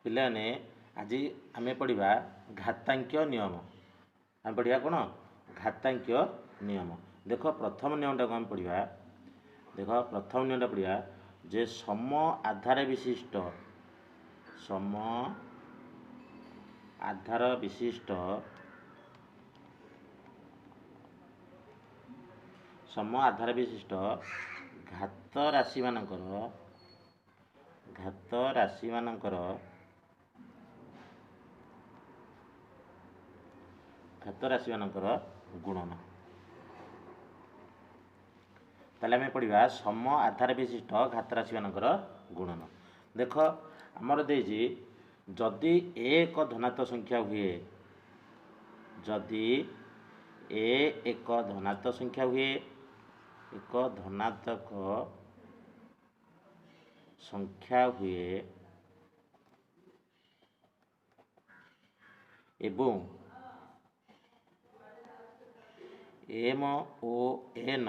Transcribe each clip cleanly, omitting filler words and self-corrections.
पिलाने आज आम पढ़ा घातांक्य नियम। आम पढ़ा कौन घातांक्य नियम। देख प्रथम नियमटा आम पढ़ा। देख प्रथम नियमटा पढ़ा जे सम आधार विशिष्ट सम आधार विशिष्ट घात राशि मानकर गुणन। ताले आम पढ़ा सम आधार विशिष्ट घात राशि मानकर गुणन। देख आमर देजी जदि एक धनात्मक संख्या हुए, जदि एक धनात्मक संख्या हुए, एक धनात्मक संख्या हुए एवं एम ओ एन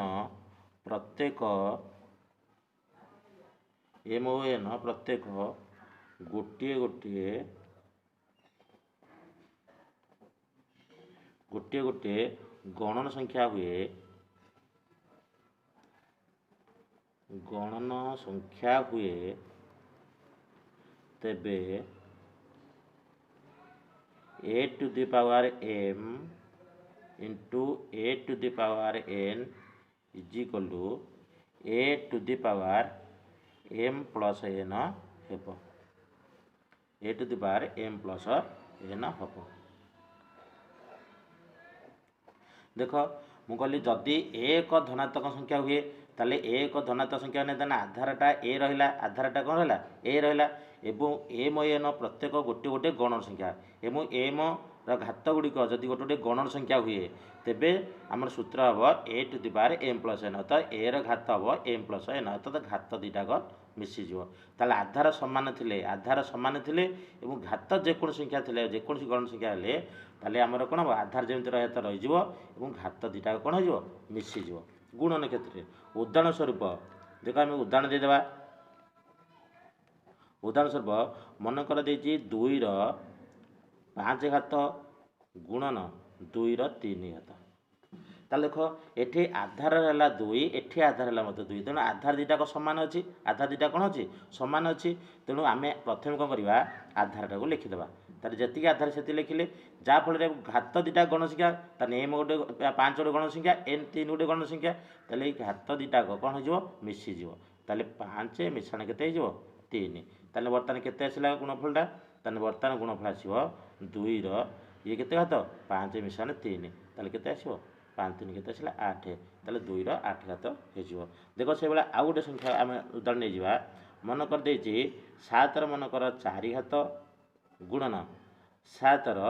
प्रत्येक गोटे गोटे गणन संख्या हुए तेबे a to the power m into a to the power n is equal to a to the power m plus n हेब। a to the power m plus n हेब। देख मु कहली जदि एक धनात्मक संख्या हुए ताले एक धनात्मक संख्या ने आधारटा ए रहा, आधारटा कौन रहा ए रहा एवं एम एन प्रत्येक गोटे गोटे गणन संख्या एवं एम घात गुड़िक जदि गोटे गोटे गणन संख्या हुए तेबे आमर सूत्र हम A to the power M plus N अर्थात ए घात हम एम प्लस एन अर्थात घात दुईटाक मिसीज। ताले आधार समान थिले एवं घात जेको संख्या थिले जेको गणन संख्या हेले ताले आमर कौन हम आधार जमी रहा तो रही और घात दुईटाक कौन हो मिसीज। गुणन क्षेत्र में उदाहरण स्वरूप देख आम उदाहरण देदेबा। उदाहरण स्वरूप मनकर देछि 2 ର 5 घात गुणन 2 ର 3 घात। ताले देख एठी आधार है 2 एठी आधार है 2 तेणु आधार दुईटाक सामान अच्छी, आधार दुईटा कौन अच्छी सामान अच्छी। तेणु आम प्रथम कौन करवा आधारटा को लिखिदेवा। तार जी आधार से लिखिले जहाँफल घात दुईटा गण संख्या तार एम गोटे 5 गोटे गण संख्या एन 3 गोटे गण संख्या ताले घात दुईटाक कौन हो मिसीज। ताले 5 मिश्रण के 3 ताले बर्तमान केते आसला गुणफलटा ताले बर्तमान गुणफल आसो 2 ର ये केते घात 5 मिश्रण 3 ताले केते आसो 5 3 केते आसला 8 ताले 2 ର 8 घात हो। देख से भाई आउ गोटे संख्या आम उदाहरण नहीं जावा। मनकर देछि 7 ର मनकर 4 घात गुणन 7 ର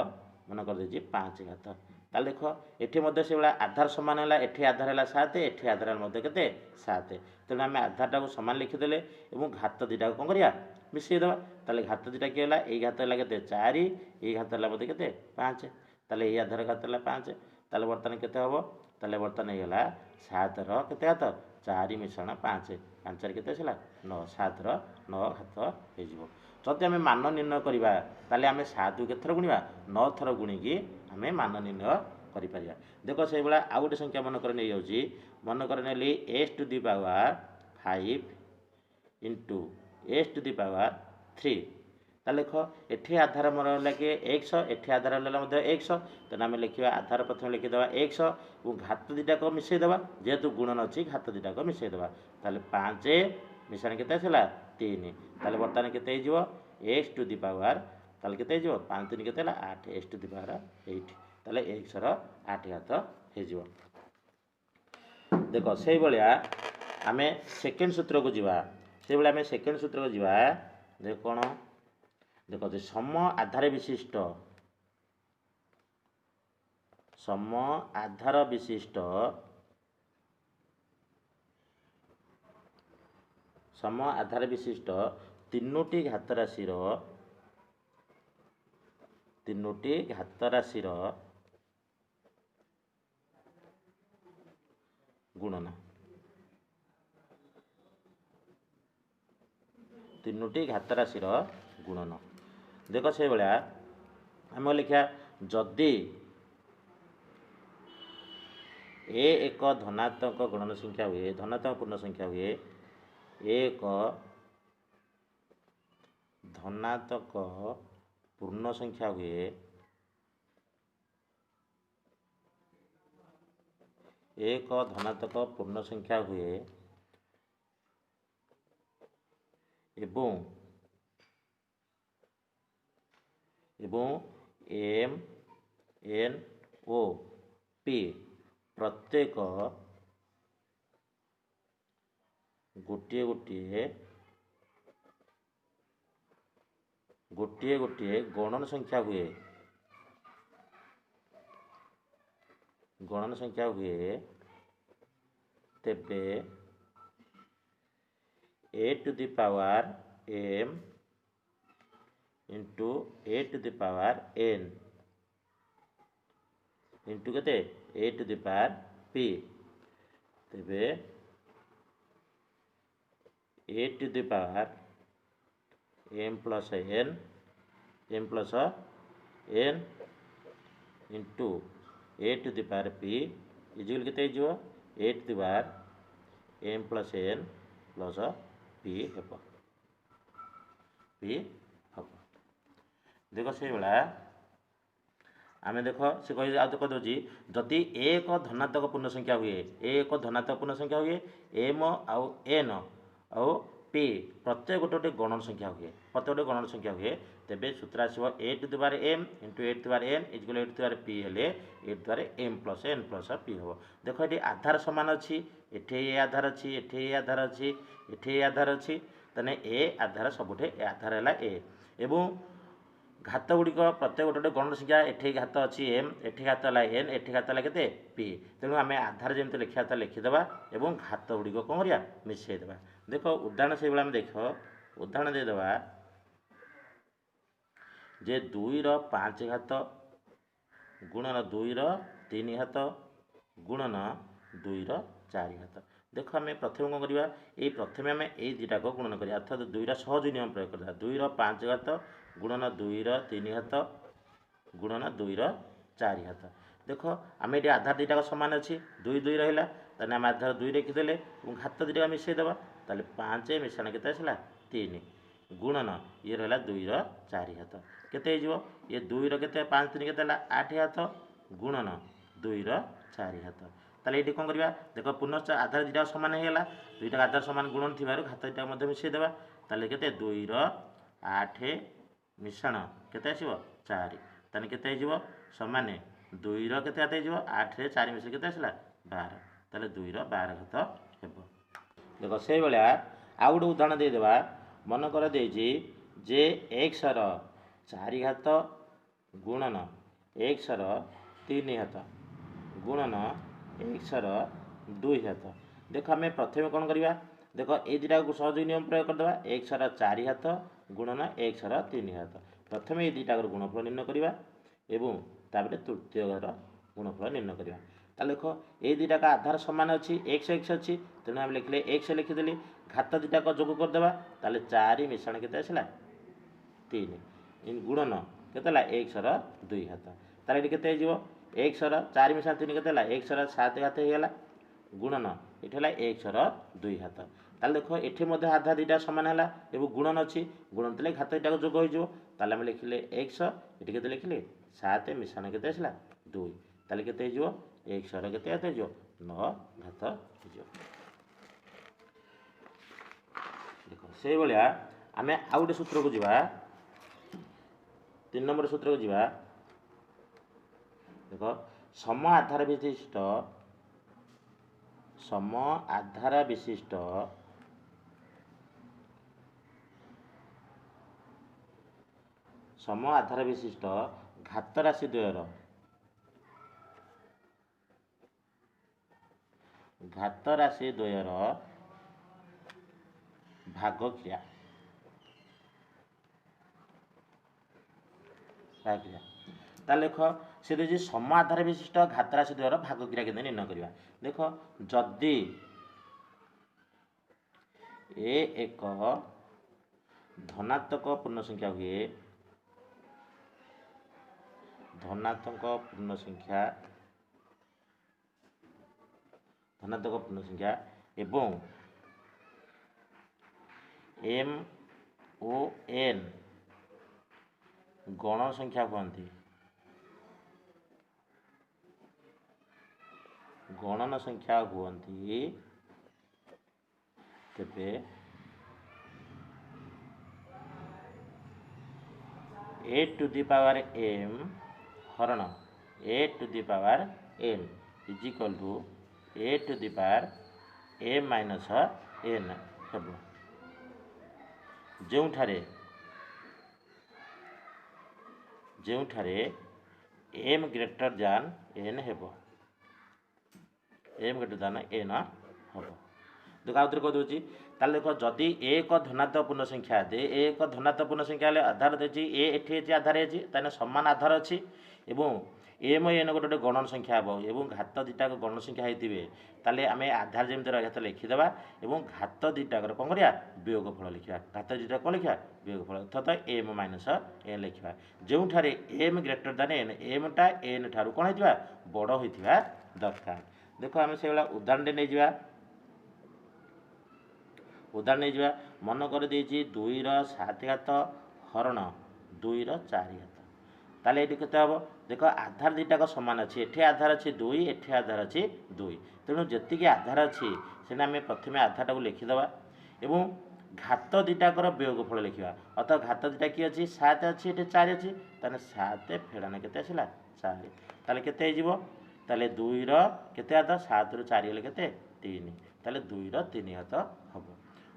मनकर देछि 5 घात। ताले देख एठी मध्य से भाई आधार सामान है एठी आधार है 7 एठी आधार मध्य केते 7 तेणु आम आधारटा को सामान लिखिदेले और घात दुईटा कौन करिया मिसईदेवा। ताले घात दुईटा किए है ये घात है केते 4 ये घात है मध्य केते 5 ताले ये आधार घात है 5 ताले बर्तमान केते हम ताले बर्तमान होगा 7 ର केते घात 4 मिश्रण 5 5 केते आसला 9 7 ର 9 घात हो। जदि आम मान निर्णय करवा ताले आम 7 को केते गुणिया 9 थर गुणिकी आम मान निर्णय करिपारिया। देख से भाई आउ गोटे संख्या मनकर नहीं जाऊँगी। मनकर नेली S to the power 5 into S to the power 3 ताले देख एठी आधार मोर लगे एक्स एठी आधार एक्स तेना आम लिखा आधार प्रथम लिखिदेवा एक्स और घात दुईटाक मिसईदेवा जेहेतु गुणन अच्छी घात दुईटाक मिसईदेवा। ताले 5 मिश्रण केते आसला 3 ताले बर्तमान केते हो एक्स टू दी पावर ताले केते हो 5 3 केते 8 एक्स टू दी पावर 8 ताले एक्स ର 8 घात हो। देख से भाया आम सेकेंड सूत्र को जीवा से भाई आम सेकेंड सूत्र को जीवा। देख कौन देख सम आधार विशिष्ट तीनोटी घात राशि गुणन तीनोटी घात राशि गुणन। देख से भाया आम लिखा जदि ए एक धनात्मक गुणन संख्या हुए धनात्मक पूर्ण संख्या हुए एक धनात्मक पूर्ण संख्या हुए एक धनात्मक पूर्ण संख्या हुए एवं एम एन ओ पी प्रत्येक गोटे गोटे गणन संख्या हुए तेबे A to the power M into A to the power N into के A to the power P तेबे A to the power M plus N into A to the power P equal के A to the power M plus P हम देख से भाया आम देख से कही जदि एक धनात्मक पूर्ण संख्या हुए एक धनात्मक पूर्ण संख्या हुए एम आउ एन आउ पी प्रत्येक गोटे गणन संख्या हुए प्रत्येक गोटे गणन संख्या हुए तेबे सूत्र आसो A to the power M into A to the power N equal A to the power P हेले A to the power M plus P हम देख ये आधार सामान अच्छी एठे ए आधार अच्छी एठे ए आधार अच्छी एठे ए आधार अच्छी तेने ए आधार सबुठे ए आधार है ए एवं घात गुड़िक प्रत्येक गोटे गणन संख्या एठे घात अच्छी एम एठे घात है एन एठे घात है के पी तेणु आम आधार जमी लिखा था लिखिदेवा और घात गुड़िक कौन करा मिसेदेवा देख उदाहरण से भाई देख उदाहरण देदेवा जे 2 × 5 घात गुणन 2 × 3 घात गुणन 2 × 4 घात देख आम प्रथम कौन करवा ये प्रथम आम ये दुटाक गुणन करा अर्थात 2 सहज नियम प्रयोग करवा 2 × 5 घात गुणन 2 × 3 घात गुणन 2 × 4 घात देख आम ये आधार दुटाक सामान अच्छी 2 2 रहा तेना आम आधार 2 रखीदे और घात दुटा मिसेदेवा ताले 5 मिश्रण के 3 गुणन ये रहा 2 × 4 घात केते ये 2 के 5 3 के 8 घात गुणन 2 × 4 घात ताले ये कौन करवा देख पुनश्च आधार दुटा सामान होगा दुईटा आधार सामान गुणन थी घात दुटा मिसेदेवा ताले के 2 × 8 मिश्रण केते आसो 4 ताने केते सामान 2 ର केते आते 8 रे 4 मिश्रण केते आसला 12 ताले 2 ର 12 घात हेबो देख से भाया आउ गोटे उदाहरण देदेवा मन कर देजी जे x ର 4 घात गुणन x ର 3 घात गुणन x ର 2 घात देख आम प्रथम कौन करवा देख ये दुटा को सहज नियम प्रयोग करदे x ର 4 घात गुणन x ର 3 घात प्रथम ये दुटा गुणफल निर्णय करवा एवं तापर तृतीय गुणफल निर्णय करवा ताले देख ये दुटा का आधार सामान अच्छी x x अच्छी तेणु आम लिखले x लिखिदेली घात दुटाक जोग करदेवा ताले 4 मिश्रण केते आसला 3 गुणन केते x ର 2 घात ताले ये केते x ର 4 मिश्रण 3 केते x ର 7 घात होगा गुणन ये x ର 2 घात ताले देख ये आधा दुटा सामान है एवं गुणन अच्छी गुणन तेल घात दुटाक जोग हो लिखिले x ये केते लिखिले 7 मिश्रण केते आसला 2 ताले केते x ର केते आते 9 घात देख से भाया आम आउ गोटे सूत्र को जीवा 3 नंबर सूत्र को जीवा देख सम आधार विशिष्ट सम आधार विशिष्ट घात राशि द्वयर भाग क्रिया ताले देख से देखिए सम आधार विशिष्ट घात राशि द्वयर भाग क्रिया के निर्णय करवा देख जदि ए एक धनात्मक पूर्ण संख्या हुए ଧନାତ୍ମକ ପୂର୍ଣ୍ଣ ସଂଖ୍ୟା ଏବଂ m ଓ n ଗଣ ସଂଖ୍ୟା ହୁଅନ୍ତି। ଗଣନ ସଂଖ୍ୟା ହୁଅନ୍ତି ତେବେ a to the power m हरण a to the power n is equal to a to the power m minus n ହେବ। ଯେଉଁଠାରେ m greater than n ହେବ। m greater than n ହେବ। ଦେଖ ଆଉ ଥରେ କହିଦେଉଛି ତାହେଲେ ଦେଖ ଯଦି ଏକ ଧନାତ୍ମକ ପୂର୍ଣ୍ଣ ସଂଖ୍ୟା ଏକ ଧନାତ୍ମକ ପୂର୍ଣ୍ଣ ସଂଖ୍ୟା ହେଲେ ଆଧାର ଦେଇଛି ଏ ଏଠି ଅଛି ଆଧାର ଅଛି ତାହେଲେ ସମାନ ଆଧାର ଅଛି ଏବଂ m n ଗୋଟେ ଗଣନ ସଂଖ୍ୟା ହେବ ଏବଂ ଘାତ ଦୁଇଟାକ ଗଣନ ସଂଖ୍ୟା ହେଇଥିବେ ତାହେଲେ ଆମେ ଆଧାର ଯେମିତି ରହିବା ତ ଲେଖିଦେବା ଏବଂ ଘାତ ଦୁଇଟାକର କ'ଣ କରିବା ବିୟୋଗଫଳ ଲେଖିବା। ଘାତ ଦୁଇଟା କ'ଣ ଲେଖିବା ବିୟୋଗଫଳ ଅର୍ଥାତ m ମାଇନସ୍ n ଲେଖିବା। ଯେଉଁଠାରେ m ଗ୍ରେଟର ଦାନ୍ n mଟା n ଠାରୁ କ'ଣ ହେଇଥିବା ବଡ଼ ହୋଇଥିବା ଦରକାର। ଦେଖ ଆମେ ସେଇଭଳିଆ ଉଦାହରଣଟେ ନେଇଯିବା। ମନ କରିଦେଇଛି 2ର 7 ଘାତ ହରଣ 2ର 4 ଘାତ ତାହେଲେ ଏଠି କେତେ ହେବ ଦେଖ ଆଧାର ଦୁଇଟାକ ସମାନ ଅଛି ଏଠି ଆଧାର ଅଛି 2 ଏଠି ଆଧାର ଅଛି 2 ତେଣୁ ଯେତିକି ଆଧାର ଅଛି ସେଟା ଆମେ ପ୍ରଥମେ ଆଧାରଟାକୁ ଲେଖିଦେବା ଏବଂ ଘାତ ଦୁଇଟାକର ବିୟୋଗଫଳ ଲେଖିବା ଅର୍ଥାତ୍ ଘାତ ଦୁଇଟା କିଏ ଅଛି 7 ଅଛି ଏଠି 4 ଅଛି ତାହେଲେ 7 ଫେଡ଼ାନ କେତେ ଆସିଲା 4 ତାହେଲେ କେତେ ହେଇଯିବ ତାହେଲେ 2ର କେତେ ଘାତ 7ରୁ 4 ହେଲେ କେତେ 3 ତାହେଲେ 2ର 3 ଘାତ ହେବ।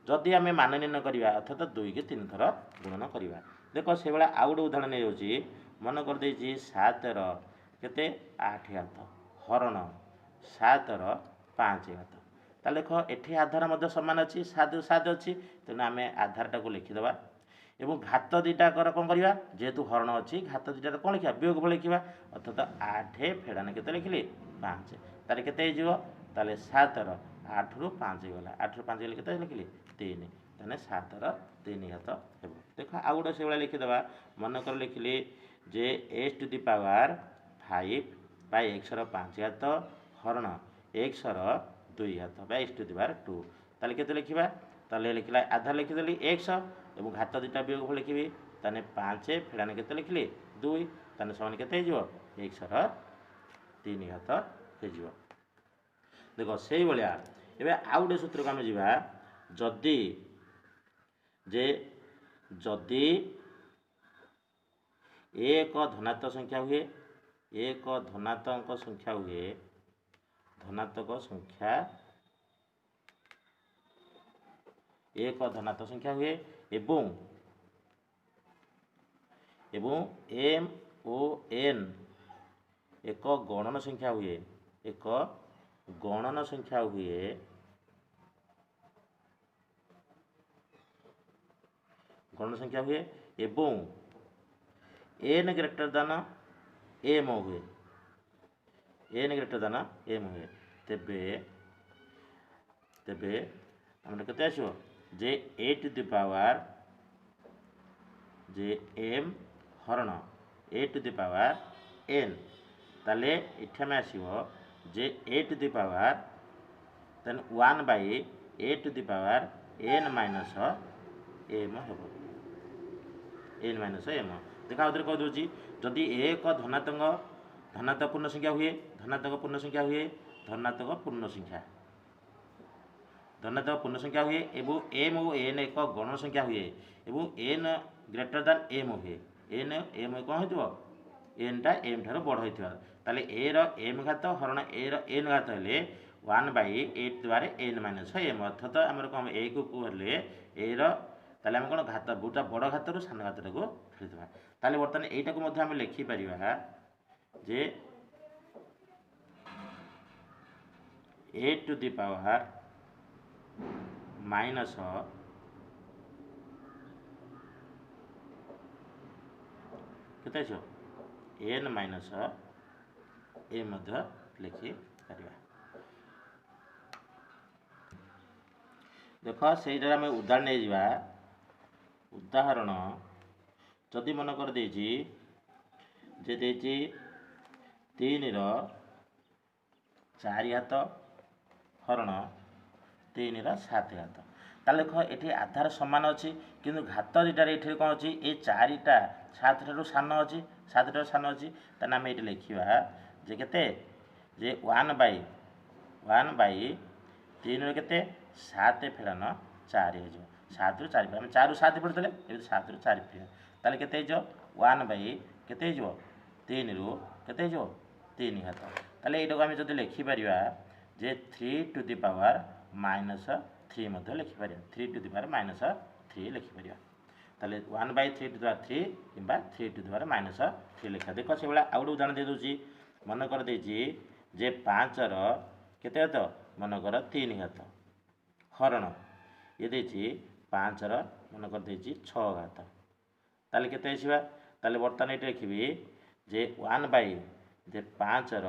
ଯଦି ଆମେ ମାନ ନିର୍ଣ୍ଣୟ କରିବା ଅର୍ଥାତ 2 କି 3 ଥର ଗୁଣନ କରିବା। ଦେଖ ସେଇଭଳିଆ ଆଉ ଗୋଟେ ଉଦାହରଣ ନେଇଯାଉଛି ମନ କରିଦେଇଛି 7ର କେତେ 8 ଘାତ ହରଣ 7ର 5 ଘାତ ତାହେଲେ ଦେଖ ଏଠି ଆଧାର ମଧ୍ୟ ସମାନ ଅଛି 7ରୁ 7 ଅଛି ତେଣୁ ଆମେ ଆଧାରଟାକୁ ଲେଖିଦେବା ଏବଂ ଘାତ ଦୁଇଟାକର କ'ଣ କରିବା ଯେହେତୁ ହରଣ ଅଛି ଘାତ ଦୁଇଟାର କ'ଣ ଲେଖିବା ବିୟୋଗଫଳ ଲେଖିବା ଅର୍ଥାତ 8 ଫେଡ଼ାନ କେତେ ଲେଖିଲି 5 ତାହେଲେ କେତେ ହେଇଯିବ ତାହେଲେ 7ର 8ରୁ 5 ଗଲା 8ରୁ 5 ଗଲେ କେତେ ଲେଖିଲି 3 ତାହେଲେ 7ର 3 ଘାତ ହେବ। ଦେଖ ଆଉ ଗୋଟେ ସେଇଭଳିଆ ଲେଖିଦେବା ମନେକର ଲେଖିଲି ଯେ x to the power 5 by xର 5 ଘାତ ହରଣ xର 2 ଘାତ by x to the power 2 ତାହେଲେ କେତେ ଲେଖିବା ତାହେଲେ ଲେଖିଲା ଆଧାର ଲେଖିଦେଲି x ଏବଂ ଘାତ ଦୁଇଟା ବିୟୋଗଫଳ ଲେଖିବି ତାହେଲେ 5 ଫେଡ଼ାନ କେତେ ଲେଖିଲି 2 ତାହେଲେ ସମାନ କେତେ ହେଇଯିବ xର 3 ଘାତ ହେଇଯିବ। ଦେଖ ସେଇଭଳିଆ ଏବେ ଆଉ ଗୋଟେ ସୂତ୍ରକୁ ଆମେ ଯିବା ଯଦି ଏକ ଧନାତ୍ମକ ସଂଖ୍ୟା ହୁଏ ଏକ ଧନାତ୍ମକ ସଂଖ୍ୟା ହୁଏ ଏବଂ m ଓ n ଏକ ଗଣନ ସଂଖ୍ୟା ହୁଏ ଏବଂ n ଗ୍ରେଟର ଦାନ m ହୁଏ ତେବେ ଆମର କେତେ ଆସିବ ଯେ a ଟୁ ଦି ପାୱାର ଯେ m ହରଣ a to the power n ତାହେଲେ ଏଠି ଆମେ ଆସିବ ଯେ a ଟୁ ଦି ପାୱାର ତାହେଲେ 1 by a to the power n minus m ହେବ ଦେଖ ଆଉ ଥରେ କହିଦେଉଛି ଯଦି ଏକ ଧନାତ୍ମକ ପୂର୍ଣ୍ଣ ସଂଖ୍ୟା ହୁଏ ଏବଂ m ଓ n ଏକ ଗଣନ ସଂଖ୍ୟା ହୁଏ ଏବଂ n ଗ୍ରେଟର ଦାନ୍ m ହୁଏ m କ'ଣ ହୋଇଥିବ n ଟା m ଠାରୁ ବଡ଼ ହୋଇଥିବା ତାହେଲେ a ର m ଘାତ ହରଣ a ର n ଘାତ ହେଲେ 1 by a to the power n minus m ଅର୍ଥାତ ଆମର କ'ଣ a କୁ ହେଲେ a ର ତାହେଲେ ଆମେ କ'ଣ ଘାତ ଗୋଟା ବଡ଼ ଘାତରୁ ସାନ ଘାତଟାକୁ ଫେରିଦେବା ତାହେଲେ ବର୍ତ୍ତମାନ ଏଇଟାକୁ ମଧ୍ୟ ଆମେ ଲେଖିପାରିବା ଯେ a to the power minus କେତେ ଆସିବ n ମାଇନସ୍ a ମଧ୍ୟ ଲେଖିପାରିବା। ଦେଖ ସେଇଟାରେ ଆମେ ଉଦାହରଣ ନେଇଯିବା ଉଦାହରଣ ଯଦି ମନେ କରିଦେଇଛି जे देछि 3 ର 4 घात हरण 3 ର 7 घात। ताले देख एठी आधार समान अच्छी किंतु घात दुटार ये कौन अच्छी ये 4टा 7 ठारू सान अच्छी 7 ठारू सान अच्छी ताने आम ये लिखा जे केते जे 1/3 रे केते 7 फेड़न 4 हो 7 ରୁ 4 आम 4 ରୁ 7 पढ़ुते ये 7 ରୁ 4 फेड़ ताले केते हो 1/केते हो 3 ରୁ केते हो 3 घात ताले ये आम जो लिखिपर जे 3 टू दी पावर -3 मध्य लिखिपर 3 टू दी पावर -3 लिखिपर ताले 1/3 टू दी पावर 3 किंबा 3 टू दी पावर -3 लिखा देख से भाई आउ गोटे उदाहरण दे दूसरी मन कर देछि जे 5 ର केते घात मनकर 3 घात हरण ये देछि 5 ର मनकर देछि 6 घात ताले केते आसीबा ताले बर्तमान ये लिखिबी जे 1/ जे 5 ର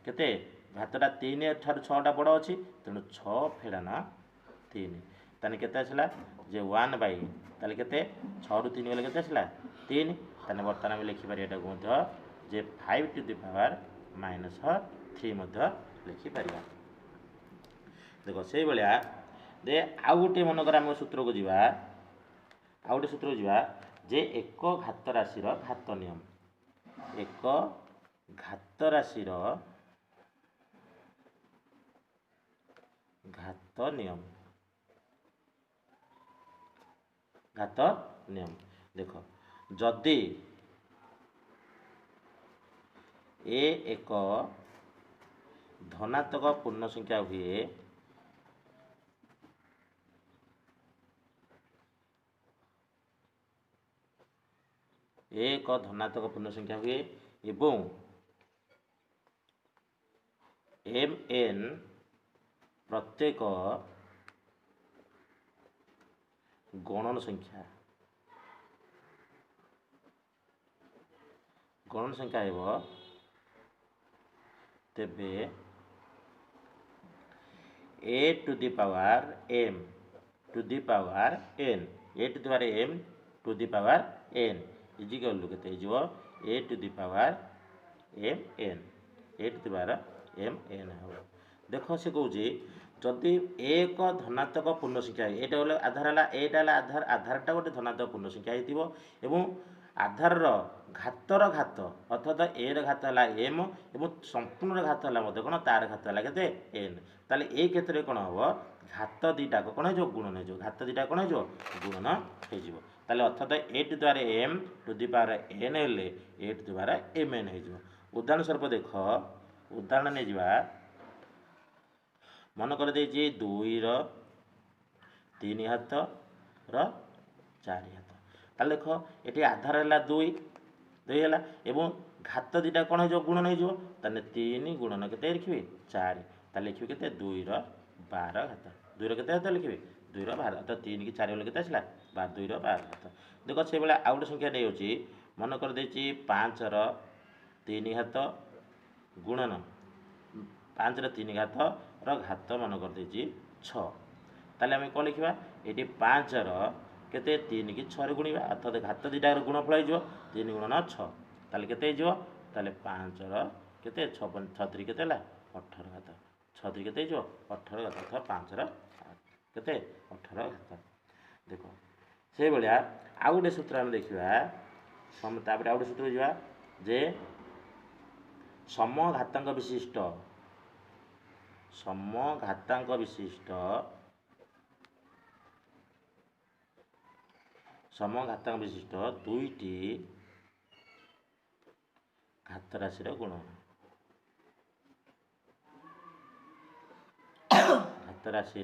केते घातटा 3 ठारू 6टा बड़ अच्छी तेणु 6 फेड़न 3 ताने केते आसला जे 1/, ताले केते 6 ରୁ 3 गले केते आसला 3 ताने बर्तमान आम लिखिपर एटा को मध्य जे 5 टू दी पावर -3 मध्य लिखिपर देख से भाया दे आउ गोटे मनकर आम सूत्र को जीवा आउ गोटे सूत्र को जीवा जे एक घात राशि घात नियम एक घात राशि घात नियम देख जदि ए एक धनात्मक पूर्ण संख्या हुए एक धनात्मक पूर्ण संख्या हुए एवं mn प्रत्येक गणन संख्या है तेबे a to the power m to the power n a to the power m to the power n equal to केते हो a to the power mn a to the power mn हो देख से कहूँ जदि एक धनात्मक पूर्ण संख्या ये आधार है यहाँ आधारटा गोटे धनात्मक पूर्ण संख्या हो आधार घातर घात अर्थात ए घात है एम और संपूर्ण घात है कौन तार घात है के एन ताले ए क्षेत्र में कौन हम घात दुटाक कौन हो गुणन हो घात दुटा कौन हो गुणन हो अर्थात ए टू द्वारा M to the power N हेल्ले A to the power M N हो उदाहरण स्वरूप देख उदाहरण नहीं जा मन कर 2 ର 3 घात ର 4 घात ताले देख ये आधार है 2 है एवं घात दुटा कौन हो गुणन हो 3 गुणन के लिखे 4 ताले लिखे के 2 ର 12 घात 2 ର केते घात लिखे 2 ର 12 तो 3 की 4 गले के 2 ର 12 घात देख से भाई आउ गोटे संख्या नहीं होची मन कर 5 ର 3 घात गुणन 5 ର 3 घात घात मन कर 6 ताले आम कौन लिखा ये 5 ର केते 3 की 6 गुणा अर्थात घात दुटार गुणफल हो 3 गुणन 6 ताले केते हो ताले 5 ର केते 6 केते 18 घात 6 केते हो 18 घात अर्थात 5 ର केते 18 घात देख से भाया आउ गोटे सूत्र आम देखा तापर आउ गोटे सूत्र जा जे समघातांक विशिष्ट समघातांक विशिष्ट समघातांक विशिष्ट दुईटी घात राशि गुणन घात राशि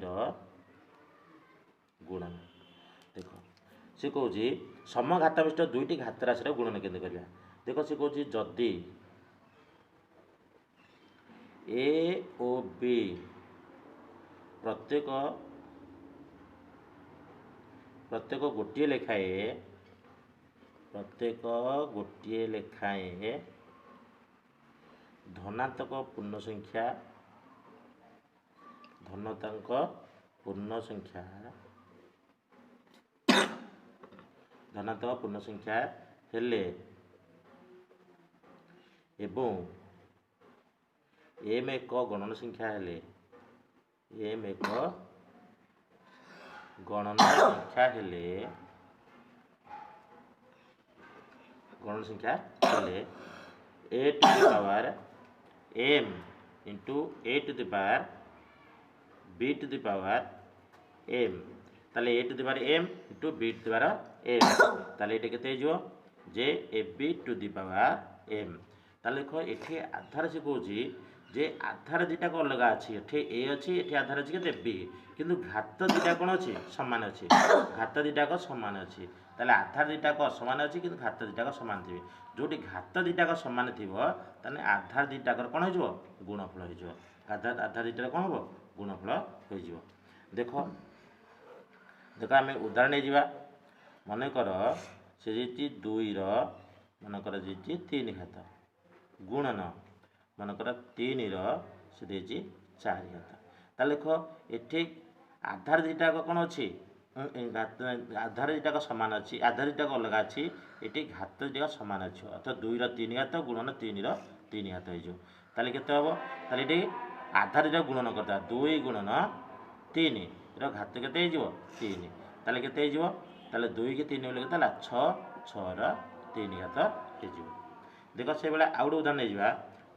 गुणन देख सी कौच समघात विशिष्ट दुईटी घात राशि गुणन केंद्र करवा देख सी कौच जदि ए ओ बी प्रत्येक गोटे लेखाएं धनात्मक पूर्ण संख्या हेले एवं एम एक गणन संख्या हेले एम एक गणन संख्या हेले गणन संख्या हेले A to the power M into A to the power B to the power M ताले A to the power M into B to the power M ताले ये केते जो जे A B to the power M ताले देखो एठी आधार से कहूँ जे आधार दुटाक अलग अच्छी एठी ए अच्छी एठी आधार अच्छी के बी किंतु घात दुटा कौन अच्छी सामान अच्छी घात दुटाक सामान अच्छी ताले आधार दुटाक असमान अच्छी किंतु घात दुटाक सामान थे जोटी घात दुटाक सामान थी आधार दुटाकर कौन हो गुणफल हो आधार दुटार कौन हम गुणफल हो देख देख आम उदाहरण जा मनकर से दुईर मनकर तीन घात गुणन मनकर तीन से देती चार घात ताले देख एठी आधार दुटाक कौन अच्छी आधार दुटाक सामान अच्छी आधार दुटाक अलग अच्छी ये घात दुटाक सामान अच्छे अर्थात दुईर तीन घात गुणन तीन घात हो के आधार दुटा गुणन करता दुई गुणन तीन घात के तीन ताले के दुई के तीन बोले के छर तीन घात हो देख से बेला आउ गोटे उदाहरण जा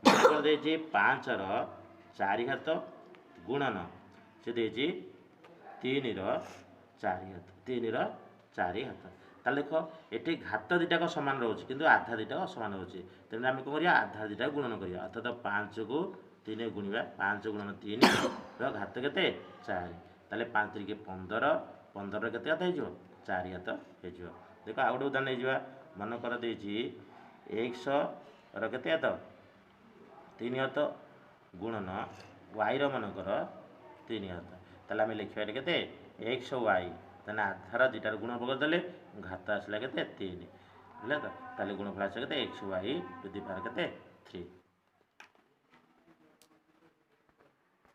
मन कर 5 4 घात गुणन से देती 3 4 घात 3 4 घात ताले देख ये घात दुटाक सामान रोचे किंतु आधा दुटाक असमान रोचे तेनाली आम कौन आधा दुटा गुणन करा अर्थात 5 को 3 गुणा 5 गुणन 3 घात के 4 ताले 5 3 15 15 के घात हो 4 घात हो देख आउ गोटे उदाहरण जा मन कर 100 के घात 3 घात गुणन वाई मनकर 3 घात ताले आम लिखा के 100 वाई तेना आधार दुटार गुणफल देले घात आसला के 3 है तो ताले गुणफल आस के 100 वाई टू द पावर के 3।